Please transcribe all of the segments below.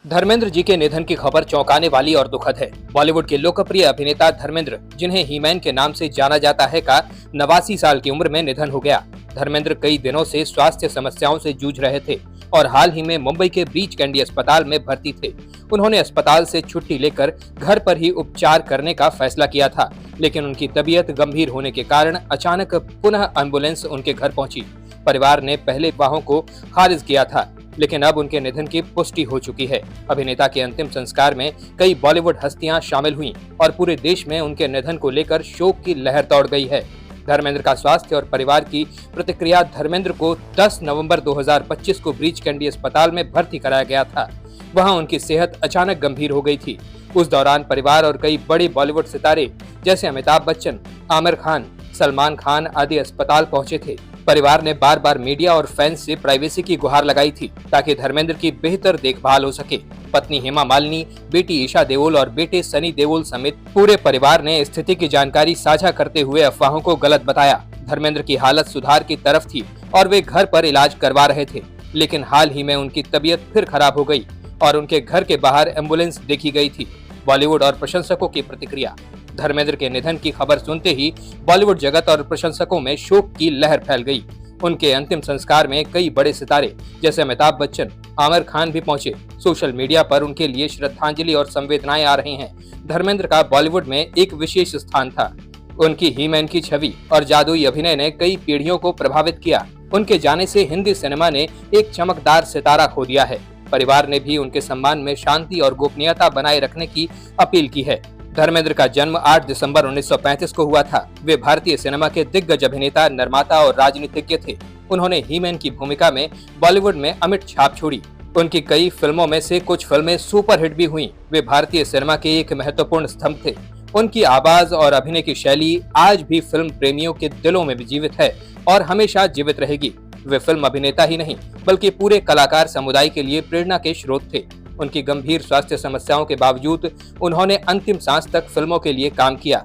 धर्मेंद्र जी के निधन की खबर चौंकाने वाली और दुखद है। बॉलीवुड के लोकप्रिय अभिनेता धर्मेंद्र, जिन्हें हीमैन के नाम से जाना जाता है, का 89 साल की उम्र में निधन हो गया। धर्मेंद्र कई दिनों से स्वास्थ्य समस्याओं से जूझ रहे थे और हाल ही में मुंबई के ब्रीच कैंडी अस्पताल में भर्ती थे। उन्होंने अस्पताल से छुट्टी लेकर घर पर ही उपचार करने का फैसला किया था, लेकिन उनकी तबीयत गंभीर होने के कारण अचानक पुनः एम्बुलेंस उनके घर पहुंची। परिवार ने पहले अफवाहों को खारिज किया था, लेकिन अब उनके निधन की पुष्टि हो चुकी है। अभिनेता के अंतिम संस्कार में कई बॉलीवुड हस्तियां शामिल हुईं और पूरे देश में उनके निधन को लेकर शोक की लहर दौड़ गई है। धर्मेंद्र का स्वास्थ्य और परिवार की प्रतिक्रिया। धर्मेंद्र को 10 नवंबर 2025 को ब्रीच कैंडी अस्पताल में भर्ती कराया गया था। वहां उनकी सेहत अचानक गंभीर हो गई थी। उस दौरान परिवार और कई बड़े बॉलीवुड सितारे जैसे अमिताभ बच्चन, आमिर खान, सलमान खान आदि अस्पताल पहुंचे थे। परिवार ने बार बार मीडिया और फैंस से प्राइवेसी की गुहार लगाई थी ताकि धर्मेंद्र की बेहतर देखभाल हो सके। पत्नी हेमा मालिनी, बेटी ईशा देओल और बेटे सनी देओल समेत पूरे परिवार ने स्थिति की जानकारी साझा करते हुए अफवाहों को गलत बताया। धर्मेंद्र की हालत सुधार की तरफ थी और वे घर पर इलाज करवा रहे थे, लेकिन हाल ही में उनकी तबीयत फिर खराब हो गई और उनके घर के बाहर एम्बुलेंस देखी गई थी। बॉलीवुड और प्रशंसकों की प्रतिक्रिया। धर्मेंद्र के निधन की खबर सुनते ही बॉलीवुड जगत और प्रशंसकों में शोक की लहर फैल गई। उनके अंतिम संस्कार में कई बड़े सितारे जैसे अमिताभ बच्चन, आमिर खान भी पहुंचे। सोशल मीडिया पर उनके लिए श्रद्धांजलि और संवेदनाएं आ रही हैं। धर्मेंद्र का बॉलीवुड में एक विशेष स्थान था। उनकी हीमैन की छवि और जादुई अभिनय ने कई पीढ़ियों को प्रभावित किया। उनके जाने से हिंदी सिनेमा ने एक चमकदार सितारा खो दिया है। परिवार ने भी उनके सम्मान में शांति और गोपनीयता बनाए रखने की अपील की है। धर्मेंद्र का जन्म 8 दिसंबर 1935 को हुआ था। वे भारतीय सिनेमा के दिग्गज अभिनेता, निर्माता और राजनीतिज्ञ थे। उन्होंने हीमैन की भूमिका में बॉलीवुड में अमिट छाप छोड़ी। उनकी कई फिल्मों में से कुछ फिल्में सुपरहिट भी हुईं। वे भारतीय सिनेमा के एक महत्वपूर्ण स्तंभ थे। उनकी आवाज और अभिनय की शैली आज भी फिल्म प्रेमियों के दिलों में भी जीवित है और हमेशा जीवित रहेगी। वे फिल्म अभिनेता ही नहीं बल्कि पूरे कलाकार समुदाय के लिए प्रेरणा के स्रोत थे। उनकी गंभीर स्वास्थ्य समस्याओं के बावजूद उन्होंने अंतिम सांस तक फिल्मों के लिए काम किया।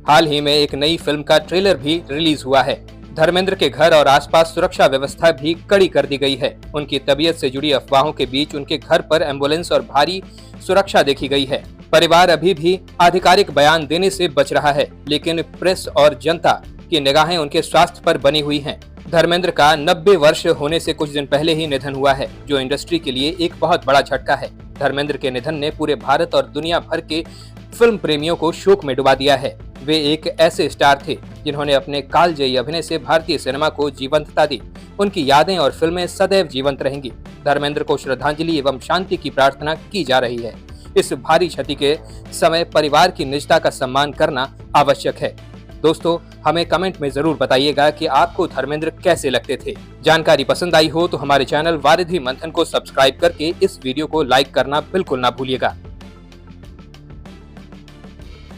हाल ही में एक नई फिल्म का ट्रेलर भी रिलीज हुआ है। धर्मेंद्र के घर और आसपास सुरक्षा व्यवस्था भी कड़ी कर दी गई है। उनकी तबीयत से जुड़ी अफवाहों के बीच उनके घर पर एम्बुलेंस और भारी सुरक्षा देखी गई है। परिवार अभी भी आधिकारिक बयान देने से बच रहा है, लेकिन प्रेस और जनता की निगाहें उनके स्वास्थ्य पर बनी हुई हैं। धर्मेंद्र का 90 वर्ष होने से कुछ दिन पहले ही निधन हुआ है, जो इंडस्ट्री के लिए एक बहुत बड़ा झटका है। धर्मेंद्र के निधन ने पूरे भारत और दुनिया भर के फिल्म प्रेमियों को शोक में डुबा दिया है। वे एक ऐसे स्टार थे जिन्होंने अपने कालजयी अभिनय से भारतीय सिनेमा को जीवंतता दी। उनकी यादें और फिल्में सदैव जीवंत रहेंगी। धर्मेंद्र को श्रद्धांजलि एवं शांति की प्रार्थना की जा रही है। इस भारी क्षति के समय परिवार की निजता का सम्मान करना आवश्यक है। दोस्तों, हमें कमेंट में जरूर बताइएगा कि आपको धर्मेंद्र कैसे लगते थे। जानकारी पसंद आई हो तो हमारे चैनल वारिधि मंथन को सब्सक्राइब करके इस वीडियो को लाइक करना बिल्कुल ना भूलिएगा।